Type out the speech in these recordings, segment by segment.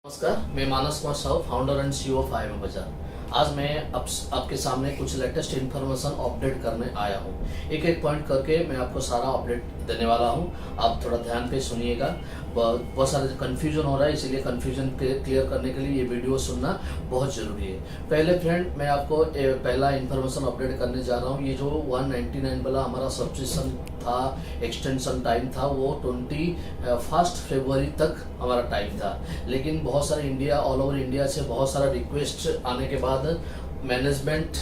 नमस्कार, मैं Manas Kumar Sahu, founder and CEO of IIM Bazaar. आज मैं आपके सामने कुछ लेटेस्ट इन्फॉर्मेशन अपडेट करने आया हूँ। एक एक पॉइंट करके मैं आपको सारा अपडेट देने वाला हूँ। आप थोड़ा ध्यान पे सुनिएगा। बहुत सारे कंफ्यूजन हो रहा है, इसीलिए कंफ्यूजन क्लियर करने के लिए ये वीडियो सुनना बहुत ज़रूरी है। पहले फ्रेंड, मैं आपको पहला इन्फॉर्मेशन अपडेट करने जा रहा हूँ। ये जो 199 वाला हमारा सब्सक्रिप्शन था, एक्सटेंशन टाइम था, वो 21 फरवरी तक हमारा टाइम था। लेकिन बहुत सारे ऑल ओवर इंडिया से बहुत सारा रिक्वेस्ट आने के बाद मैनेजमेंट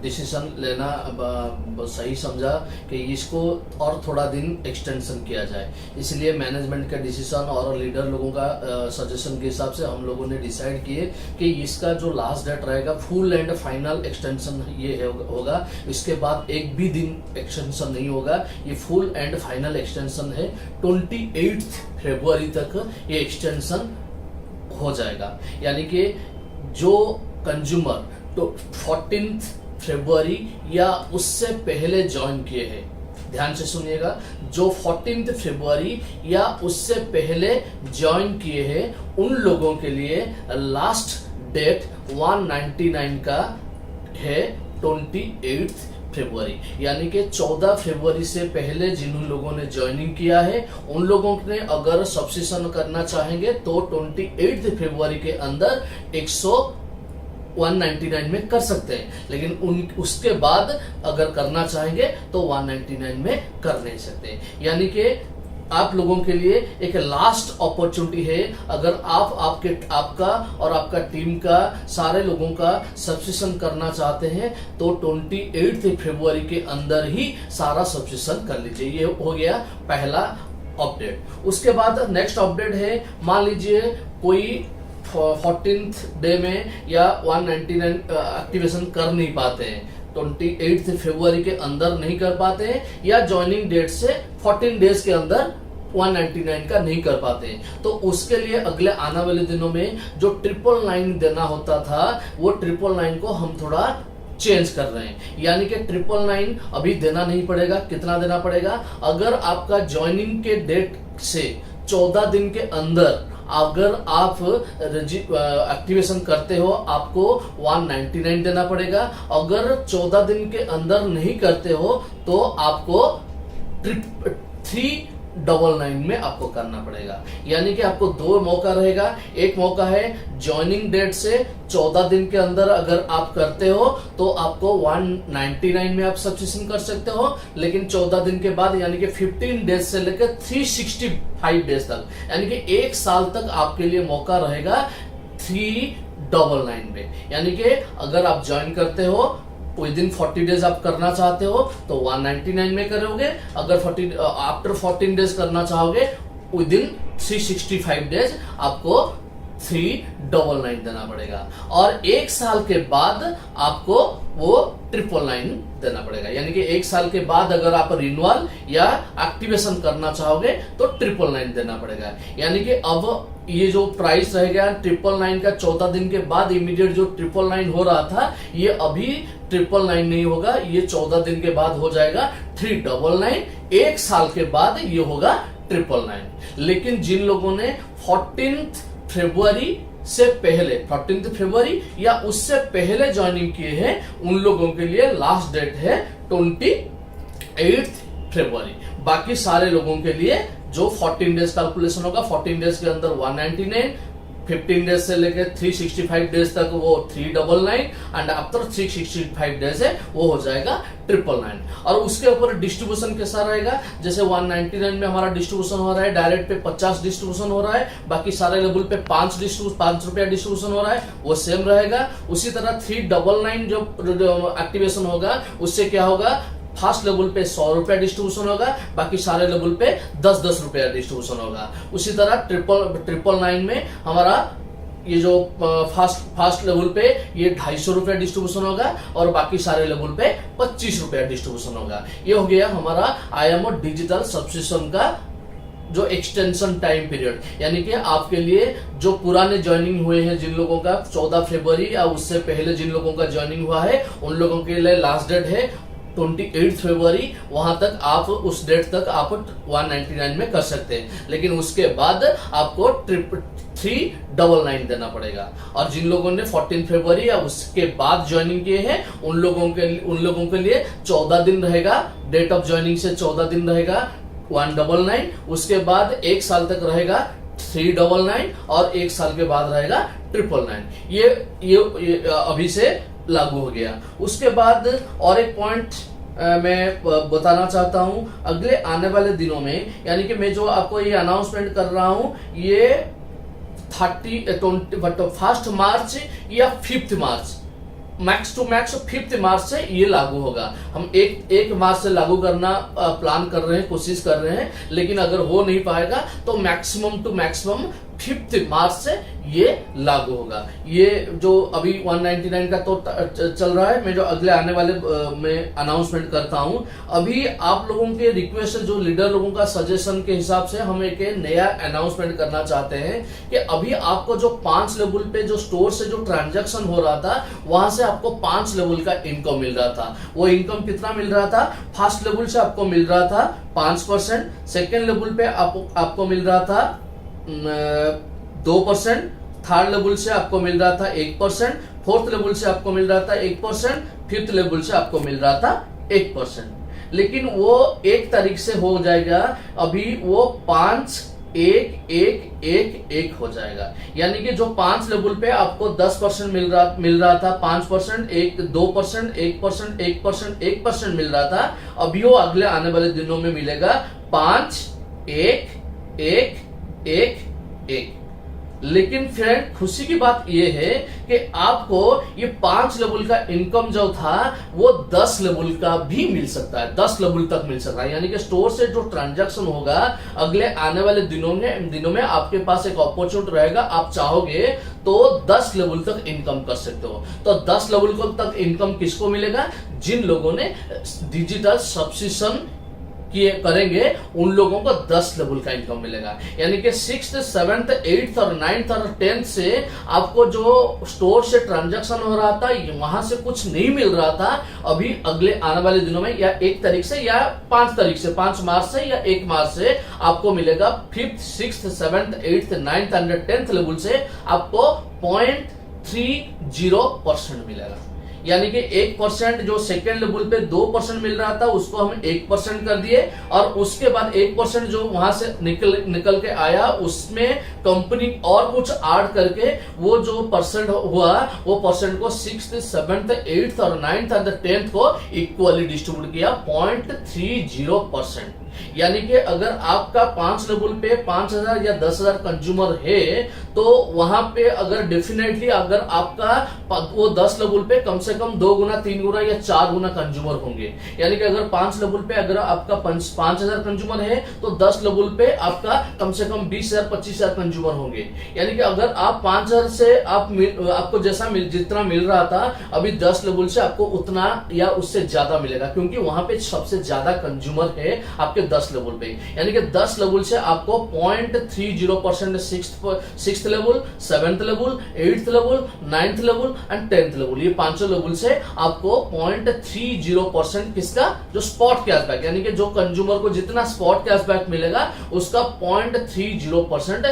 डिसीजन लेना सही समझा कि इसको और थोड़ा दिन एक्सटेंशन किया जाए। इसलिए मैनेजमेंट का डिसीजन और लीडर लोगों का सजेशन के हिसाब से हम लोगों ने डिसाइड किए कि इसका जो लास्ट डेट रहेगा फुल एंड फाइनल एक्सटेंशन ये होगा। इसके बाद एक भी दिन एक्सटेंशन नहीं होगा। ये फुल एंड फाइनल एक्सटेंशन है। 28 फरवरी तक ये एक्सटेंशन हो जाएगा। यानी कि जो कंज्यूमर तो 14 फरवरी या उससे पहले ज्वाइन किए हैं, ध्यान से सुनिएगा, जो 14 फरवरी या उससे पहले ज्वाइन किए हैं उन लोगों के लिए लास्ट डेट 199 का है 28 फरवरी। यानी कि 14 फरवरी से पहले जिन लोगों ने ज्वाइनिंग किया है उन लोगों ने अगर सब्सक्रिप्शन करना चाहेंगे तो 28 फरवरी के अंदर 199 में कर सकते हैं। लेकिन उसके बाद अगर करना चाहेंगे तो 199 में कर नहीं सकते। यानी कि आप लोगों के लिए एक लास्ट अपॉर्चुनिटी है। अगर आपका और आपका टीम का सारे लोगों का सब्सक्रिप्शन करना चाहते हैं तो 28 फरवरी के अंदर ही सारा सब्सक्रिप्शन कर लीजिए। ये हो गया पहला अपडेट। उसके बाद नेक्स्ट अपडेट है, मान लीजिए कोई 14th डे में या 199 एक्टिवेशन कर नहीं पाते हैं, 28 फरवरी के अंदर नहीं कर पाते हैं, या ज्वाइनिंग डेट से 14 डेज के अंदर 199 का नहीं कर पाते हैं, तो उसके लिए अगले आने वाले दिनों में जो 999 देना होता था वो 999 को हम थोड़ा चेंज कर रहे हैं। यानी कि 999 अभी देना नहीं पड़ेगा। कितना देना पड़ेगा? अगर आपका ज्वाइनिंग के डेट से 14 दिन के अंदर अगर आप एक्टिवेशन करते हो आपको 199 देना पड़ेगा। अगर 14 दिन के अंदर नहीं करते हो तो आपको 399 में आपको करना पड़ेगा। यानी कि आपको दो मौका रहेगा। एक मौका है ज्वाइनिंग डेट से 14 दिन के अंदर अगर आप करते हो तो आपको 199 में आप सब्सक्रिप्शन कर सकते हो। लेकिन 14 दिन के बाद यानी कि 15 डेज से लेकर 365 डेज तक, यानी कि एक साल तक आपके लिए मौका रहेगा 399 में। यानी कि अगर आप ज्वाइन करते हो विद इन 40 डेज आप करना चाहते हो तो 199 में करोगे। अगर आफ्टर 14 डेज करना चाहोगे विद इन 365 डेज आपको 399 देना पड़ेगा। और एक साल के बाद आपको वो 999 देना पड़ेगा। यानी कि एक साल के बाद अगर आप रिन्यूअल या एक्टिवेशन करना चाहोगे तो 999 देना पड़ेगा। यानी कि अब ये जो प्राइस रहेगा 999 का 14 दिन के बाद इमीडिएट जो 999 हो रहा था, ये अभी 999 नहीं होगा, ये 14 दिन के बाद हो जाएगा 399। एक साल के बाद ये होगा 999। लेकिन जिन लोगों ने 14 फरवरी से पहले 14 फरवरी या उससे पहले ज्वाइनिंग किए हैं उन लोगों के लिए लास्ट डेट है 28 फरवरी। बाकी सारे लोगों के लिए जो 14 डेज कैलकुलेशन होगा, 14 डेज के अंदर 199, 15 डेज से लेकर 365 डेज तक वो 399 एंड आफ्टर 365 डेज है वो हो जाएगा 999। और उसके ऊपर डिस्ट्रीब्यूशन कैसा रहेगा? जैसे 199 में हमारा डिस्ट्रीब्यूशन हो रहा है, डायरेक्ट पे 50 डिस्ट्रीब्यूशन हो रहा है, बाकी सारे लेवल पे 5 रुपया डिस्ट्रीब्यूशन हो रहा है, वो सेम रहेगा। उसी तरह 399 जो एक्टिवेशन होगा उससे क्या होगा? फर्स्ट लेवल पे 100 रुपया डिस्ट्रीब्यूशन होगा, बाकी सारे लेवल पे 10-10 रुपया डिस्ट्रीब्यूशन होगा। उसी तरह 999 में हमारा ये जो फर्स्ट लेवल पे ये 250 रुपया डिस्ट्रीब्यूशन होगा और बाकी सारे लेवल पे 25 रुपया डिस्ट्रीब्यूशन होगा। ये हो गया हमारा IIMO डिजिटल सब्सक्रिप्शन का जो एक्सटेंशन टाइम पीरियड। यानी कि आपके लिए जो पुराने ज्वाइनिंग हुए हैं, जिन लोगों का 14 फरवरी या उससे पहले जिन लोगों का ज्वाइनिंग हुआ है उन लोगों के लिए लास्ट डेट है 28 फरवरी। वहां तक आप उस डेट तक आप 199 में कर सकते हैं। लेकिन उसके बाद आपको 399 देना पड़ेगा। और जिन लोगों ने 14 फरवरी या उसके बाद ज्वाइनिंग किए हैं उन लोगों के लिए 14 दिन रहेगा, डेट ऑफ ज्वाइनिंग से 14 दिन रहेगा 199, उसके बाद 1 साल तक रहेगा 399 और 1 साल के बाद रहेगा 999। ये अभी से लागू हो गया। उसके बाद और एक पॉइंट मैं बताना चाहता हूं, अगले आने वाले दिनों में, यानी कि मैं जो आपको ये अनाउंसमेंट कर रहा हूं ये 1 मार्च या 5 मार्च, मैक्स टू मैक्स 5 मार्च से ये लागू होगा। हम एक मार्च से लागू करना प्लान कर रहे हैं, कोशिश कर रहे हैं, लेकिन अगर हो नहीं पाएगा तो मैक्सिमम टू मैक्सिमम 5 मार्च से ये लागू होगा। ये जो अभी 199 का तो चल रहा है, मैं जो अगले आने वाले में अनाउंसमेंट करता हूं। अभी आप लोगों के रिक्वेस्ट, जो लीडर लोगों का सजेशन के हिसाब से हम एक नया अनाउंसमेंट करना चाहते हैं कि अभी आपको जो 5 लेवल पे जो स्टोर से जो ट्रांजैक्शन हो रहा था वहां से आपको 5 लेवल का इनकम मिल रहा था। वो इनकम कितना मिल रहा था? फर्स्ट लेवल से आपको मिल रहा था 5%, सेकेंड लेवल पे आपको मिल रहा था 2%, थर्ड लेवल से आपको मिल रहा था 1%, फोर्थ लेवल से आपको मिल रहा था 1%, फिफ्थ लेवल से आपको मिल रहा था 1%। लेकिन वो 1 तारीख से हो जाएगा, अभी वो 5 1 1 1 1 हो जाएगा। यानी कि जो 5 लेवल पे आपको 10% मिल रहा था, 5%, 2%, 1%, 1%, 1% मिल रहा था, अभी वो अगले आने वाले दिनों में मिलेगा 5 1 1 1 1। लेकिन फ्रेंड खुशी की बात यह है कि आपको ये 5 लेवल का इनकम जो था वो 10 लेवल का भी मिल सकता है, 10 लेवल तक मिल सकता है। यानी कि स्टोर से जो ट्रांजैक्शन होगा अगले आने वाले दिनों में आपके पास एक अपॉर्चुनिटी रहेगा, आप चाहोगे तो 10 लेवल तक इनकम कर सकते हो। तो 10 लेवल तक इनकम किसको मिलेगा? जिन लोगों ने डिजिटल सब्सक्रिप्शन करेंगे उन लोगों को 10 लेवल का इनकम मिलेगा। यानी कि 6th 7th 8th और 9th और 10th से आपको जो स्टोर से ट्रांजैक्शन हो रहा था वहां से कुछ नहीं मिल रहा था, अभी अगले आने वाले दिनों में या 1 तारीख से या 5 तारीख से, 5 मार्च से या 1 मार्च से आपको मिलेगा 5th 6th 7th 8th 9th और 10th लेवल से आपको 0.30% मिलेगा। यानी कि 1% जो सेकेंड लेवल पे 2% मिल रहा था उसको हम 1% कर दिए, और उसके बाद 1% जो वहां से निकल के आया उसमें कंपनी और कुछ ऐड करके वो जो परसेंट हुआ वो परसेंट को 6th 7th 8th और 9th और 10th को इक्वली डिस्ट्रीब्यूट किया 0.30%। यानी कि अगर आपका 5 लेवल पे 5000 या 10,000 कंज्यूमर है तो वहां पे अगर डेफिनेटली अगर आपका वो 10 लेवल पे कम से कम 2 गुना 3 गुना या 4 गुना कंज्यूमर होंगे। यानी कि अगर 5 लेवल पे अगर आपका 5,000 कंज्यूमर है तो 10 लेवल पे आपका कम से कम 20,000 25,000 कंज्यूमर होंगे। यानी कि अगर आप 5,000 से आपको जैसा जितना मिल रहा था अभी 10 लेवल से आपको उतना या उससे ज्यादा मिलेगा, क्योंकि वहां पे सबसे ज्यादा कंज्यूमर है आपके 10 लेवल पे। यानी कि 10 लेवल से आपको 0.30% 6th level 7th level 8th level 9th level and 10th level, ये 5 लेवल से आपको 0.30% किसका? जो स्पॉट कैशबैक, यानी कि जो कंज्यूमर को जितना स्पॉट कैशबैक मिलेगा उसका 0.30%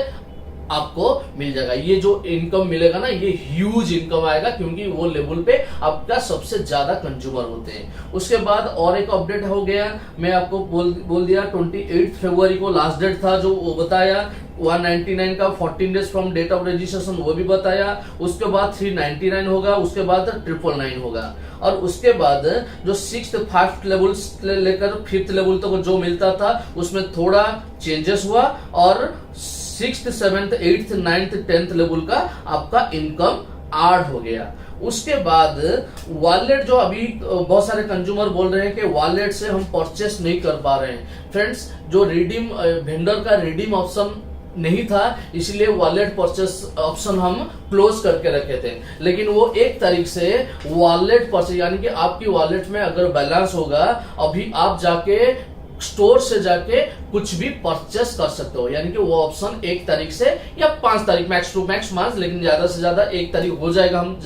आपको मिल जाएगा। ये जो इनकम मिलेगा ना ये ह्यूज इनकम आएगा, क्योंकि वो लेवल पे आपका सबसे ज्यादा कंज्यूमर होते हैं। उसके बाद और एक अपडेट हो गया, मैं आपको बोल दिया 28 फरवरी को लास्ट डेट था जो वो बताया, 199 का 14 days from date of registration वो भी बताया, उसके बाद 399 होगा, उसके बाद 999 होगा, और उसके बाद जो 6th 5th लेवल लेकर 5th लेवल तक जो मिलता था उसमें थोड़ा चेंजेस हुआ, और 6th 7th 8th 9th 10th level का आपका इनकम ऐड हो गया। उसके बाद वॉलेट, जो अभी बहुत सारे कंज्यूमर बोल रहे हैं कि वॉलेट से हम परचेस नहीं कर पा रहे हैं। फ्रेंड्स, जो रिडीम वेंडर का रिडीम ऑप्शन नहीं था इसलिए वॉलेट परचेस ऑप्शन हम क्लोज करके रखे थे, लेकिन वो 1 तारीख से वॉलेट परचेस, यानी कि आपकी वॉलेट में अगर बैलेंस होगा अभी आप जाके स्टोर से जाके कुछ भी परचेस कर सकते हो। यानी कि वो ऑप्शन 1 तारीख से या 5 तारीख मैक्स टू मैक्स मार्च, लेकिन ज्यादा से ज्यादा 1 तारीख हो जाएगा हम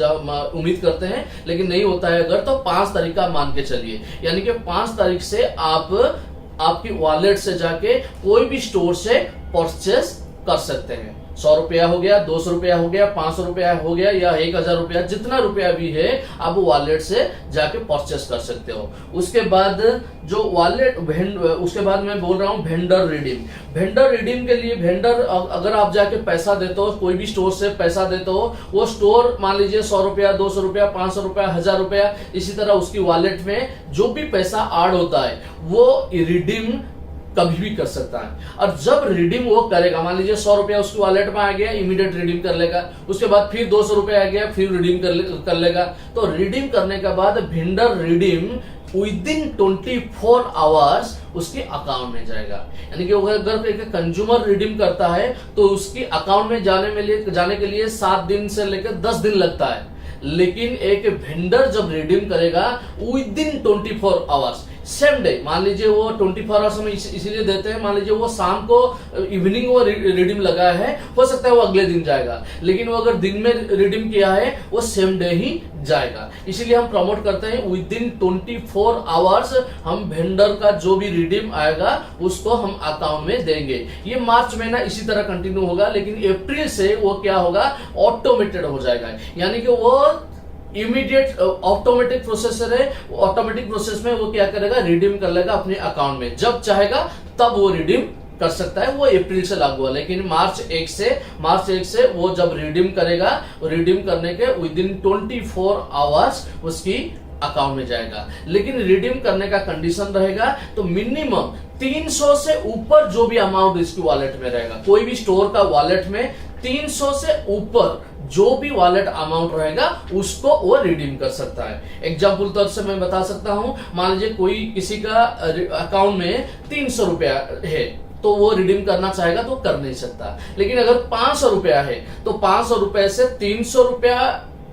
उम्मीद करते हैं, लेकिन नहीं होता है अगर तो 5 तारीख का मान के चलिए। यानी कि 5 तारीख से आप आपकी वॉलेट से जाके कोई भी स्टोर से परचेस कर सकते हैं। 100 रुपया हो गया, 200 रुपया हो गया, 500 रुपया हो गया या 1000 रुपया, जितना रुपया भी है आप वॉलेट से जाके परचेस कर सकते हो। उसके बाद जो उसके बाद मैं बोल रहा हूँ वेंडर रिडीम। वेंडर रिडीम के लिए वेंडर अगर आप जाके पैसा देते हो, कोई भी स्टोर से पैसा देते हो, वो स्टोर मान लीजिए 100 रुपया, 200 रुपया, 500 रुपया, 1000 रुपया, इसी तरह उसकी वॉलेट में जो भी पैसा ऐड होता है वो रिडीम कभी भी कर सकता है। और जब रिडीम वो करेगा, मान लीजिए 100 रुपया उसकी वॉलेट में आ गया, इमीडिएट रिडीम कर लेगा। उसके बाद फिर 200 रुपया आ गया, फिर रिडीम कर लेगा। तो रिडीम करने के बाद वेंडर रिडीम विदिन 24 आवर्स उसके अकाउंट में जाएगा। यानी कि अगर एक कंज्यूमर रिडीम करता है तो उसकी अकाउंट में जाने के लिए 7 दिन से लेकर 10 दिन लगता है, लेकिन एक वेंडर जब रिडीम करेगा विदिन 24 आवर्स, सेम डे, मान लीजिए वो 24 आवर्स में इसीलिए देते हैं, मान लीजिए वो शाम को इवनिंग वो रिडीम लगा है, हो सकता है वो अगले दिन जाएगा, लेकिन वो अगर दिन में रिडीम किया है वो सेम डे ही जाएगा। इसीलिए हम प्रमोट करते हैं विदिन 24 आवर्स हम वेंडर का जो भी रिडीम आएगा उसको हम अकाउंट में देंगे। ये मार्च महीना इसी तरह कंटिन्यू होगा, लेकिन अप्रैल से वो क्या होगा, ऑटोमेटेड हो जाएगा। यानी कि वो इमीडिएट ऑटोमेटिक प्रोसेसर है, ऑटोमेटिक प्रोसेस में वो क्या करेगा, रिडीम कर लेगा अपने अकाउंट में, जब चाहेगा तब वो रिडीम कर सकता है। वो अप्रैल से लागू हुआ, लेकिन मार्च 1 से वो जब रिडीम करेगा, रिडीम करने के विदिन 24 आवर्स उसकी अकाउंट में जाएगा। लेकिन रिडीम करने का कंडीशन रहेगा तो मिनिमम 300 से ऊपर जो भी अमाउंट इसकी वॉलेट में रहेगा, कोई भी स्टोर का वॉलेट में 300 से ऊपर जो भी वॉलेट अमाउंट रहेगा उसको वो रिडीम कर सकता है। एग्जाम्पल तौर से मैं बता सकता हूं, मान लीजिए कोई किसी का अकाउंट में 300 रुपया है तो वो रिडीम करना चाहेगा तो कर नहीं सकता। लेकिन अगर 500 रुपया है तो 500 रुपए से 300 रुपया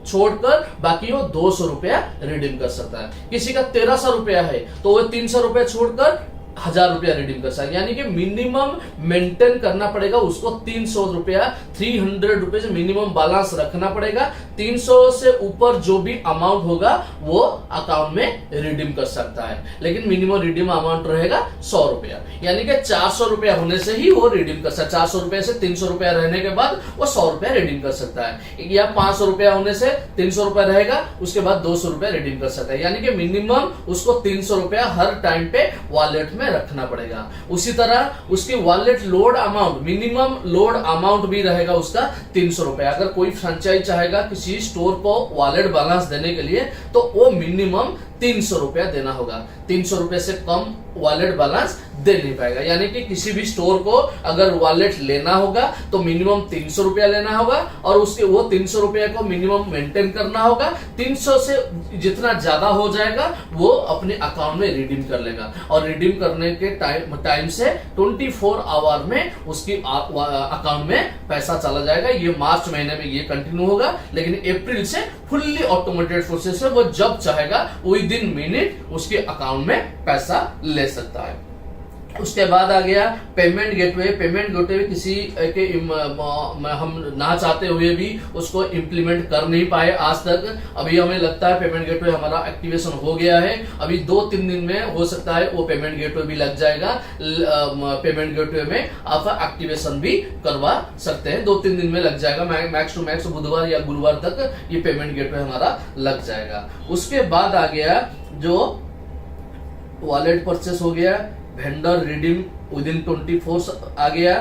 छोड़कर बाकी वो 200 रुपया रिडीम कर सकता है। किसी का 1300 रुपया है तो वो 300 रुपया छोड़कर 1000 रुपया रिडीम कर सकता है। यानी कि मिनिमम मेंटेन करना पड़ेगा उसको 300 रुपया, 300 रुपीज मिनिमम बैलेंस रखना पड़ेगा। 300 से ऊपर जो भी अमाउंट होगा वो अकाउंट में रिडीम कर सकता है, लेकिन मिनिमम रिडीम अमाउंट रहेगा 100 रुपया। यानी कि 400 रुपया होने से ही वो रिडीम कर सकता है। 400 रुपया से 300 रुपया रहने के बाद वो 100 रुपया रिडीम कर सकता है, या 500 रुपया होने से 300 रुपया रहेगा, उसके बाद 200 रुपया रिडीम कर सकता है। यानी कि मिनिमम उसको 300 रुपया हर टाइम पे वॉलेट में रखना पड़ेगा। उसी तरह उसकी wallet load amount, minimum load amount भी रहेगा उसका 300 रुपया। अगर कोई फ्रेंचाइज चाहेगा किसी स्टोर को वॉलेट बैलेंस देने के लिए तो वो मिनिमम 300 रुपया देना होगा। 300 रुपए से कम वॉलेट बैलेंस दे नहीं पाएगा। यानी कि किसी भी स्टोर को अगर वॉलेट लेना होगा तो मिनिमम 300 रुपया लेना होगा और उसके वो 300 रुपया को मिनिमम मेंटेन करना होगा। 300 से जितना ज्यादा हो जाएगा वो अपने अकाउंट में रिडीम कर लेगा, और रिडीम करने के टाइम से 24 आवर में उसकी अकाउंट में पैसा चला जाएगा। ये मार्च महीने में ये कंटिन्यू होगा, लेकिन अप्रैल से फुल्ली ऑटोमेटेड प्रोसेस है, वो जब चाहेगा विदिन मिनट उसके अकाउंट में पैसा ले सकता है। उसके बाद आ गया पेमेंट गेटवे। पेमेंट गेटवे किसी के हम ना चाहते हुए भी उसको इम्प्लीमेंट कर नहीं पाए आज तक। अभी हमें लगता है पेमेंट गेटवे हमारा एक्टिवेशन हो गया है, अभी 2-3 दिन में हो सकता है वो पेमेंट गेटवे भी लग जाएगा। पेमेंट गेटवे में आप एक्टिवेशन भी करवा सकते हैं, 2-3 दिन में लग जाएगा। मैक्स टू मैक्स बुधवार या गुरुवार तक ये पेमेंट गेटवे हमारा लग जाएगा। उसके बाद आ गया जो वॉलेट परचेस हो गया, वेंडर रिडीम विदिन 24 आ गया।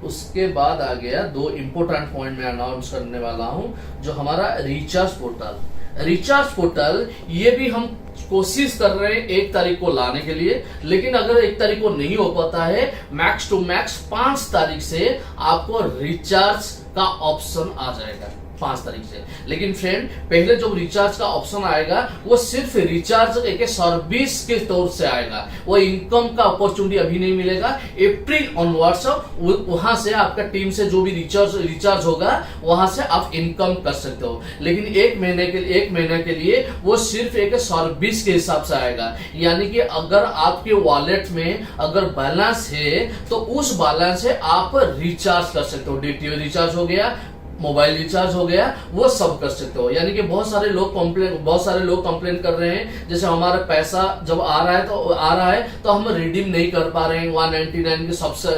उसके बाद आ गया 2 इंपोर्टेंट पॉइंट मैं अनाउंस करने वाला हूं, जो हमारा रिचार्ज पोर्टल। रिचार्ज पोर्टल ये भी हम कोशिश कर रहे हैं 1 तारीख को लाने के लिए, लेकिन अगर 1 तारीख को नहीं हो पाता है, मैक्स टू मैक्स 5 तारीख से आपको रिचार्ज का ऑप्शन आ जाएगा, 5 तारीख से। लेकिन फ्रेंड पहले जो रिचार्ज का ऑप्शन आएगा वो सिर्फ रिचार्ज एक सर्विस के तौर से आएगा, वो इनकम का अपॉर्चुनिटी अभी नहीं मिलेगा। अप्रैल ऑनवर्ड्स वहां से आपका टीम से जो भी रिचार्ज होगा वहां से आप इनकम कर सकते हो, लेकिन 1 महीने के लिए वो सिर्फ एक सर्विस के हिसाब से आएगा। यानी कि अगर आपके वॉलेट में अगर बैलेंस है तो उस बैलेंस से आप रिचार्ज कर सकते हो। डीटीओ रिचार्ज हो गया, मोबाइल रिचार्ज हो गया, वो सब कर सकते हो। यानी कि बहुत सारे लोग कंप्लेन कर रहे हैं, जैसे हमारा पैसा जब आ रहा है तो हम रिडीम नहीं कर पा रहे हैं। 199 के सबसे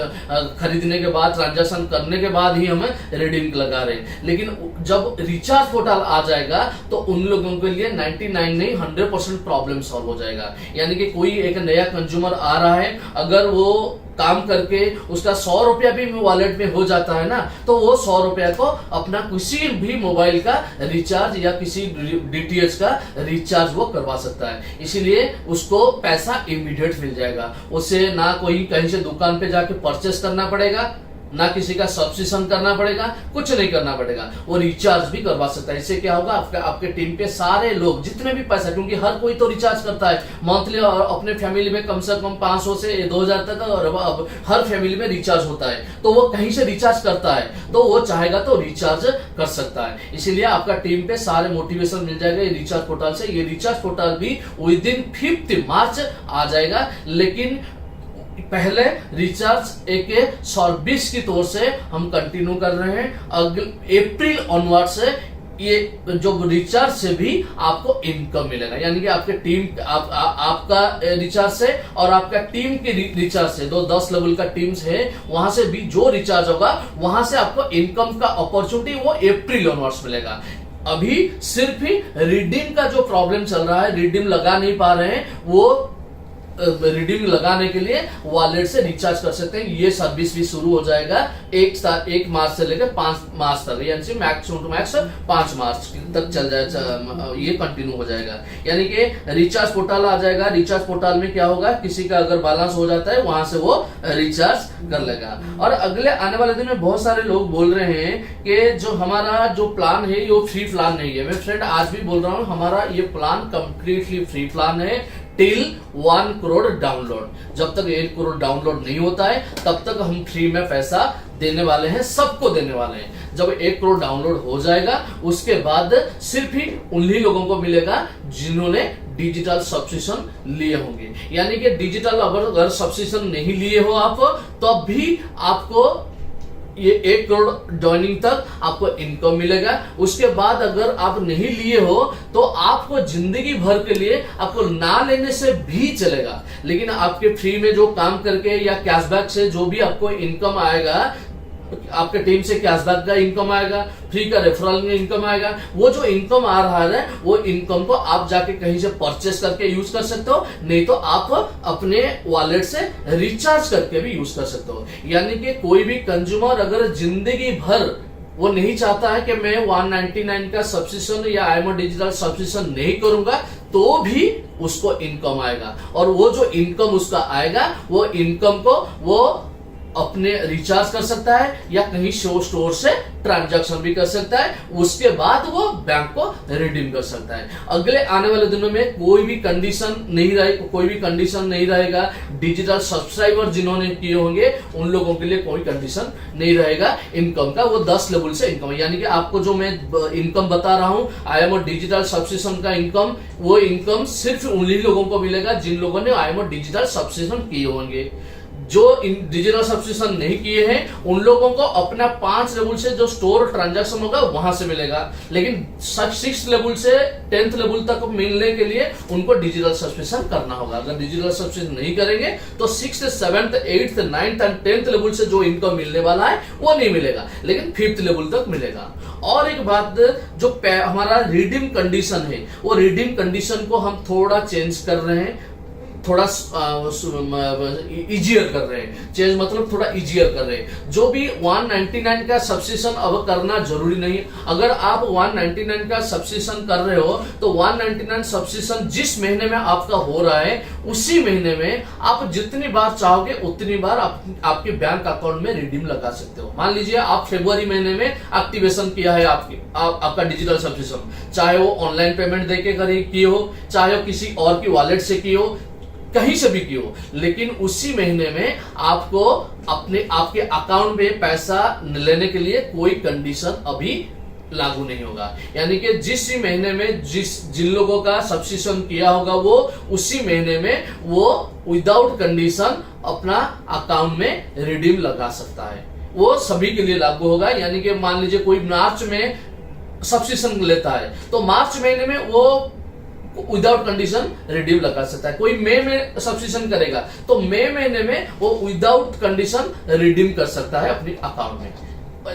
खरीदने के बाद, ट्रांजैक्शन करने के बाद ही हम रिडीम लगा रहे हैं। लेकिन जब रिचार्ज पोर्टल आ जाएगा तो उन लोगों के लिए 99 नहीं 100% प्रॉब्लम सॉल्व हो जाएगा। यानी कि कोई एक नया कंज्यूमर आ रहा है, अगर वो काम करके उसका 100 रुपया भी वॉलेट में हो जाता है ना, तो वो 100 रुपया को अपना किसी भी मोबाइल का रिचार्ज या किसी डीटीएच का रिचार्ज वो करवा सकता है। इसीलिए उसको पैसा इमीडिएट मिल जाएगा। उसे ना कोई कहीं से दुकान पे जाके परचेस करना पड़ेगा, ना किसी का सब्सक्रिप्शन करना पड़ेगा, कुछ नहीं करना पड़ेगा, वो रिचार्ज भी करवा सकता है। इससे क्या होगा, आपके टीम के सारे लोग जितने भी पैसा, क्योंकि हर कोई तो रिचार्ज करता है मंथली, और अपने फैमिली में कम से कम 500 से 2000 तक और हर फैमिली में रिचार्ज होता है, तो वो कहीं से रिचार्ज करता है, तो वो चाहेगा तो रिचार्ज कर सकता है। इसीलिए आपका टीम पे सारे मोटिवेशन मिल जाएगा ये रिचार्ज पोर्टल से। ये रिचार्ज पोर्टल भी विद इन 5 मार्च आ जाएगा, लेकिन पहले रिचार्ज एक सर्विस की तौर से हम कंटिन्यू कर रहे हैं। अप्रैल ऑनवर्ड से ये जो रिचार्ज से भी आपको इनकम मिलेगा। यानी कि आपके टीम आपका रिचार्ज से और आपका टीम के रिचार्ज से, 10 लेवल का टीम्स है, वहां से भी जो रिचार्ज होगा वहां से आपको इनकम का अपॉर्चुनिटी वो अप्रैल ऑनवर्ड्स मिलेगा। अभी सिर्फ ही रिडीम का जो प्रॉब्लम चल रहा है, रिडीम लगा नहीं पा रहे हैं, वो रिडीम लगाने के लिए वॉलेट से रिचार्ज कर सकते हैं। ये सर्विस भी शुरू हो जाएगा 1 मार्च से लेकर 5 मार्च तक, यानी मैक्स टू मैक्स 5 मार्च तक चल जाएगा, ये कंटिन्यू हो जाएगा। यानी कि रिचार्ज पोर्टल आ जाएगा। रिचार्ज पोर्टल में क्या होगा, किसी का अगर बैलेंस हो जाता है वहां से वो रिचार्ज कर लेगा। और अगले आने वाले दिन में बहुत सारे लोग बोल रहे हैं कि जो हमारा जो प्लान है वो फ्री प्लान नहीं है। मैं फ्रेंड आज भी बोल रहा हूँ, हमारा ये प्लान कंप्लीटली फ्री प्लान है टिल 1 करोड़ डाउनलोड। जब तक 1 करोड़ डाउनलोड नहीं होता है तब तक हम फ्री में पैसा देने वाले हैं, सबको देने वाले हैं। जब 1 करोड़ डाउनलोड हो जाएगा उसके बाद सिर्फ ही उन्हीं लोगों को मिलेगा जिन्होंने डिजिटल सब्सक्रिप्शन लिए होंगे। यानी कि डिजिटल अगर सब्सक्रिप्शन नहीं लिए हो आप, तब भी आपको ये 1 करोड़ ज्वाइनिंग तक आपको इनकम मिलेगा। उसके बाद अगर आप नहीं लिए हो तो आपको जिंदगी भर के लिए आपको ना लेने से भी चलेगा, लेकिन आपके फ्री में जो काम करके या कैशबैक से जो भी आपको इनकम आएगा, आपके टीम से कैशबैक का इनकम आएगा, फ्री का रेफरल में इनकम आएगा, वो जो इनकम आ रहा है वो इनकम को आप जाके कहीं से परचेस करके यूज कर सकते हो, नहीं तो आप अपने वॉलेट से रिचार्ज करके भी यूज कर सकते हो। यानी कि कोई भी कंज्यूमर अगर जिंदगी भर वो नहीं चाहता है कि मैं 199 का सब्सक्रिप्शन या IMO डिजिटल सब्सक्रिप्शन नहीं करूंगा, तो भी उसको इनकम आएगा। और वो जो इनकम उसका आएगा वो इनकम को वो अपने रिचार्ज कर सकता है या कहीं स्टोर से ट्रांजैक्शन भी कर सकता है, उसके बाद वो बैंक को रिडीम कर सकता है। अगले आने वाले दिनों में कोई भी कंडीशन नहीं रहेगा। डिजिटल सब्सक्राइबर जिन्होंने किए होंगे उन लोगों के लिए कोई कंडीशन नहीं रहेगा इनकम का। वो 10 लेवल से इनकम है। यानी कि आपको जो मैं इनकम बता रहा हूं IMO डिजिटल सब्सक्रिप्शन का इनकम, वो इनकम सिर्फ उन्हीं लोगों को मिलेगा जिन लोगों ने IMO डिजिटल सब्सक्रिप्शन किए होंगे। जो डिजिटल सब्सक्रिप्शन नहीं किए हैं उन लोगों को अपना 5 लेवल से जो स्टोर ट्रांजैक्शन होगा वहां से मिलेगा, लेकिन 6 लेवल से 10th लेवल तक मिलने के लिए उनको डिजिटल सब्सक्रिप्शन करना होगा। अगर डिजिटल सब्सक्रिप्शन नहीं करेंगे तो 6th, 7th, 8th, 9th and 10th level से जो इनकम मिलने वाला है वो नहीं मिलेगा, लेकिन 5th लेवल तक मिलेगा। और एक बात, जो हमारा रिडीम कंडीशन है वो रिडीम कंडीशन को हम थोड़ा चेंज कर रहे हैं, थोड़ा इजियर कर रहे हैं। चेंज मतलब थोड़ा इजियर कर रहे हैं। जो भी 199 का सब्सक्रिप्शन अब करना जरूरी नहीं है। अगर आप 199 का सब्सक्रिप्शन कर रहे हो तो 199 सब्सक्रिप्शन जिस महीने में आपका हो रहा है उसी महीने में आप जितनी बार चाहोगे उतनी बार आपके बैंक अकाउंट में रिडीम लगा सकते हो। मान लीजिए आप फरवरी महीने में एक्टिवेशन किया है आपका डिजिटल सब्सक्रिप्शन, चाहे वो ऑनलाइन पेमेंट देके किए हो, चाहे वो किसी और की वॉलेट से किए हो, कहीं से भी की हो, लेकिन उसी महीने में आपको आपके अकाउंट में पैसा लेने के लिए कोई कंडीशन अभी लागू नहीं होगा। यानी कि जिस महीने में जिन लोगों का सब्सक्रिप्शन किया होगा वो उसी महीने में वो विदाउट कंडीशन अपना अकाउंट में रिडीम लगा सकता है। वो सभी के लिए लागू होगा। यानी कि मान लीजिए कोई मार्च में सब्सक्रिप्शन लेता है तो मार्च महीने में वो विदाउट कंडीशन रिडीम लगा सकता है। कोई मई में सब्सक्रिप्शन करेगा तो मई महीने में वो विदाउट कंडीशन रिडीम कर सकता है अपने अकाउंट में।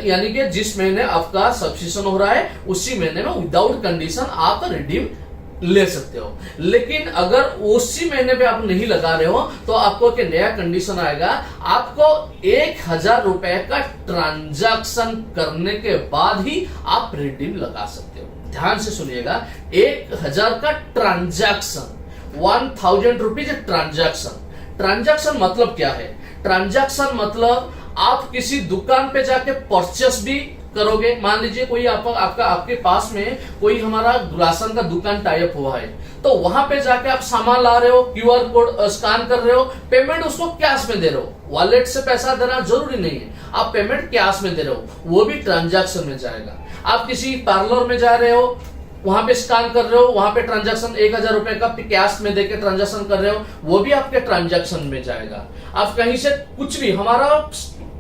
यानी कि जिस महीने आपका सब्सक्रिप्शन हो रहा है उसी महीने में विदाउट कंडीशन आप रिडीम ले सकते हो। लेकिन अगर उसी महीने पे आप नहीं लगा रहे हो तो आपको एक नया कंडीशन आएगा, आपको 1000 रुपए का ट्रांजैक्शन करने के बाद ही आप रिडीम लगा सकते हो। ध्यान से सुनिएगा, 1000 का ट्रांजैक्शन, 1000 रुपीज ट्रांजैक्शन। ट्रांजैक्शन मतलब क्या है? ट्रांजैक्शन मतलब आप किसी दुकान पे जाके परचेस भी करोगे। मान लीजिए कोई आपके पास में कोई हमारा राशन का दुकान टाइप हुआ है तो वहां पे जाके आप सामान ला रहे हो, क्यूआर कोड स्कैन कर रहे हो, पेमेंट उसको कैश में दे रहे हो, वॉलेट से पैसा देना जरूरी नहीं है, आप पेमेंट कैश में दे रहे हो, वो भी ट्रांजैक्शन में जाएगा। आप किसी पार्लर में जा रहे हो, वहां पे स्कैन कर रहे हो, वहां पे ट्रांजैक्शन 1000 रुपए का कैश में देके ट्रांजैक्शन कर रहे हो, वो भी आपके ट्रांजैक्शन में जाएगा। आप कहीं से कुछ भी हमारा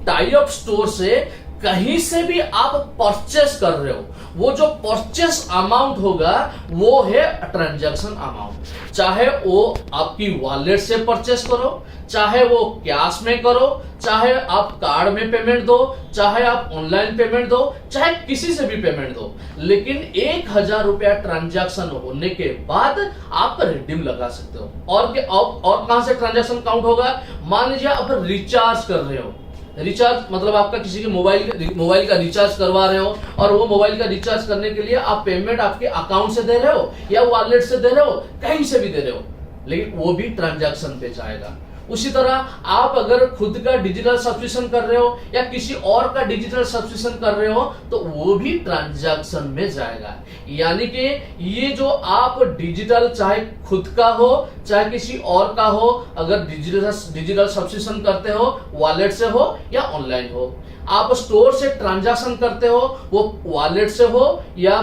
टाई अप स्टोर से कहीं से भी आप परचेस कर रहे हो, वो जो परचेस अमाउंट होगा वो है ट्रांजैक्शन अमाउंट। चाहे वो आपकी वॉलेट से परचेस करो, चाहे वो कैश में करो, चाहे आप कार्ड में पेमेंट दो, चाहे आप ऑनलाइन पेमेंट दो, चाहे किसी से भी पेमेंट दो, लेकिन 1000 रुपया ट्रांजैक्शन होने के बाद आप रिडीम लगा सकते हो। और कहां से ट्रांजैक्शन काउंट होगा? मान लीजिए आप रिचार्ज कर रहे हो, रिचार्ज मतलब आपका किसी के मोबाइल का रिचार्ज करवा रहे हो और वो मोबाइल का रिचार्ज करने के लिए आप पेमेंट आपके अकाउंट से दे रहे हो या वॉलेट से दे रहे हो, कहीं से भी दे रहे हो, लेकिन वो भी ट्रांजैक्शन पे जाएगा। उसी तरह आप अगर खुद का डिजिटल सब्सक्रिप्शन कर रहे हो या किसी और का डिजिटल सब्सक्रिप्शन कर रहे हो तो वो भी ट्रांजैक्शन में जाएगा। यानी कि ये जो आप डिजिटल, चाहे खुद का हो चाहे किसी और का हो, अगर डिजिटल सब्सक्रिप्शन करते हो, वॉलेट से हो या ऑनलाइन हो, आप स्टोर से ट्रांजैक्शन करते हो, वो वॉलेट से हो या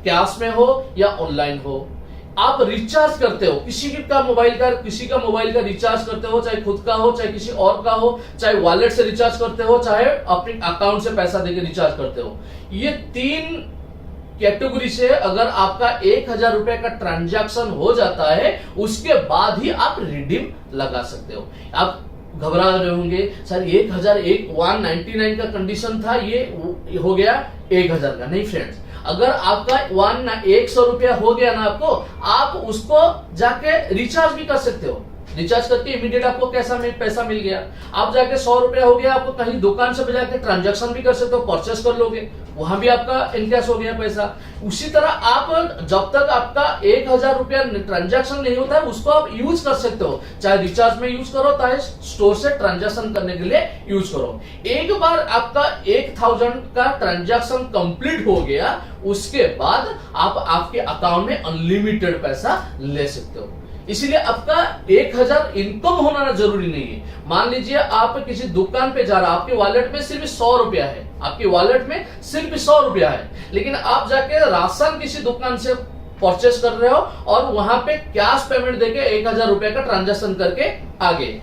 कैश में हो या ऑनलाइन हो, आप रिचार्ज करते हो, किसी का मोबाइल का रिचार्ज करते हो, चाहे खुद का हो चाहे किसी और का हो, चाहे वॉलेट से रिचार्ज करते हो, चाहे अपने अकाउंट से पैसा देके रिचार्ज करते हो, ये 3 कैटेगरी से अगर आपका 1000 रुपए का ट्रांजैक्शन हो जाता है उसके बाद ही आप रिडीम लगा सकते हो। आप घबरा रहे होंगे, सर 199 का कंडीशन था, ये हो गया 1000 का। नहीं फ्रेंड्स, अगर आपका 100 रुपया हो गया ना आपको, आप उसको जाके रिचार्ज भी कर सकते हो। रिचार्ज करके इमीडिएट आपको पैसा मिल गया। आप जाके 100 रुपया हो गया, आपको कहीं दुकान से जाके ट्रांजैक्शन भी कर सकते हो, परचेस कर लोगे, वहां भी आपका इनकैश हो गया पैसा। उसी तरह आप जब तक आपका 1000 रुपया ट्रांजैक्शन नहीं होता है उसको आप यूज कर सकते हो, चाहे रिचार्ज में यूज करो चाहे स्टोर से ट्रांजैक्शन करने के लिए यूज करो। एक बार आपका 1000 का ट्रांजैक्शन कंप्लीट हो गया उसके बाद आप आपके अकाउंट में अनलिमिटेड पैसा ले सकते हो। इसीलिए आपका 1000 इनकम होना जरूरी नहीं है। मान लीजिए आप किसी दुकान पे जा रहा, आपके वॉलेट में सिर्फ 100 रुपया है, आपके वॉलेट में सिर्फ 100 रुपया है, लेकिन आप जाके राशन किसी दुकान से परचेस कर रहे हो और वहां पे कैश पेमेंट देके 1000 रुपए का ट्रांजैक्शन करके आगे,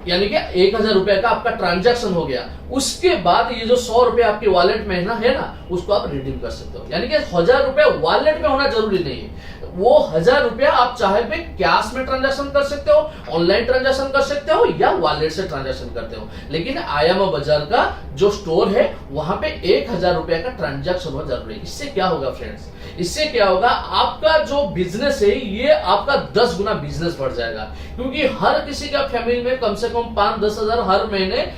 यानी कि 1000 रुपए का आपका ट्रांजैक्शन हो गया। उसके बाद ये जो 100 रुपए आपके वॉलेट में है ना उसको आप रिडीम कर सकते हो। यानी कि 1000 रुपए वॉलेट में होना जरूरी नहीं है, वो 1000 रुपया आप चाहे पे कैश में ट्रांजैक्शन कर सकते हो, ऑनलाइन ट्रांजैक्शन कर सकते हो या वॉलेट से ट्रांजैक्शन करते हो, लेकिन आयामा बाजार का जो स्टोर है वहां पे 1000 रुपया का ट्रांजैक्शन होना जरूरी है। इससे क्या होगा फ्रेंड्स, इससे क्या होगा, आपका जो बिजनेस है ये आपका 10 गुना बिजनेस बढ़ जाएगा, क्योंकि हर किसी का फैमिली में कम से कम 5-10 हजार हर महीने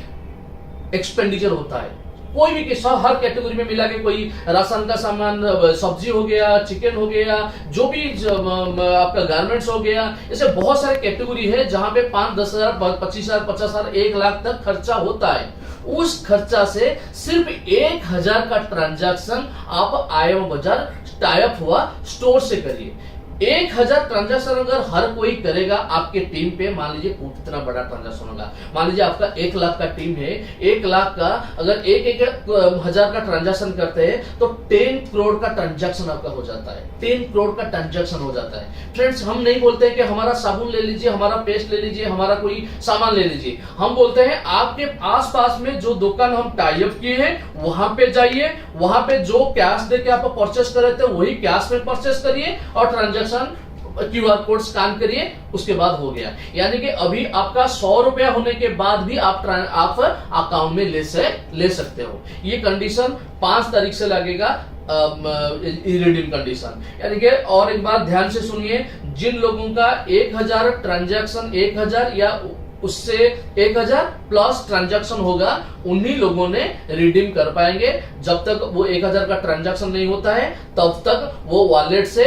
एक्सपेंडिचर होता है। कोई भी हर कैटेगरी में मिला के, कोई राशन का सामान, सब्जी हो गया, चिकन हो गया, जो भी आपका गारमेंट्स हो गया, ऐसे बहुत सारे कैटेगरी है जहां पे 5-10 हजार 25 हजार 50 हजार 1 लाख तक खर्चा होता है। उस खर्चा से सिर्फ 1000 का ट्रांजैक्शन आप आयामा बाजार टाई अप हुआ स्टोर से करिए। 1000 ट्रांजैक्शन अगर हर कोई करेगा आपके टीम पे, मान लीजिए कितना बड़ा ट्रांजैक्शन होगा, मान लीजिए आपका 1 लाख का टीम है, 1 लाख का अगर 1,000 का ट्रांजैक्शन करते हैं तो 10 करोड़ का ट्रांजैक्शन आपका हो जाता है, 10 करोड़ का ट्रांजैक्शन हो जाता है। फ्रेंड्स, हम नहीं बोलते हैं कि हमारा साबुन ले लीजिए, हमारा पेस्ट ले लीजिए, हमारा कोई सामान ले लीजिए, हम बोलते हैं आपके आसपास में जो दुकान हम टाई अप किए हैं वहां पे जाइए, वहां पे जो कैश देके आप परचेस कर रहे थे वही कैश में परचेस करिए और ट्रांजैक्शन QR कोड स्कैन करिए, उसके बाद हो गया। यानी कि अभी आपका 100 रुपया होने के बाद भी आप अकाउंट में ले सकते हो। ये कंडीशन 5 तारीख से लगेगा, रिडीम कंडीशन। यानी कि और एक बार ध्यान से सुनिए, जिन लोगों का 1000 ट्रांजैक्शन, 1000 या उससे 1000 प्लस ट्रांजैक्शन होगा, उन्हीं लोगों ने रिडीम कर पाएंगे। जब तक वो 1000 का ट्रांजैक्शन नहीं होता है तब तक वो वॉलेट से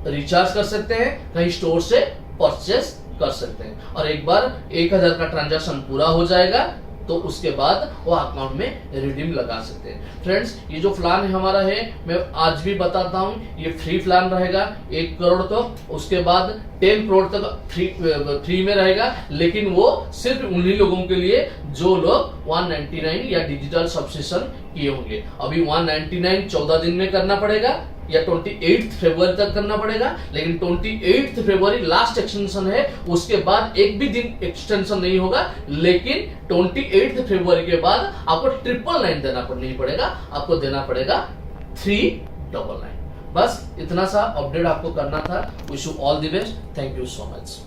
रिचार्ज कर सकते हैं, कहीं स्टोर से परचेस कर सकते हैं। और एक बार 1000 का ट्रांजैक्शन पूरा हो जाएगा तो उसके बाद वो अकाउंट में रिडीम लगा सकते हैं। फ्रेंड्स, ये जो प्लान हमारा है मैं आज भी बताता हूं, ये फ्री प्लान रहेगा 1 करोड़ तक, उसके बाद 10 करोड़ तक फ्री में रहेगा, लेकिन वो सिर्फ उन्हीं लोगों के लिए जो लोग 199 या डिजिटल सब्सक्रिप्शन किए होंगे। अभी 199 14 दिन में करना पड़ेगा या 28 फरवरी तक करना पड़ेगा, लेकिन 28 फरवरी लास्ट एक्सटेंशन है, उसके बाद एक भी दिन एक्सटेंशन नहीं होगा। लेकिन 28 फरवरी के बाद आपको 999 देना नहीं पड़ेगा, आपको देना पड़ेगा 399। बस इतना सा अपडेट आपको करना था। Wish you all the best, thank you so much.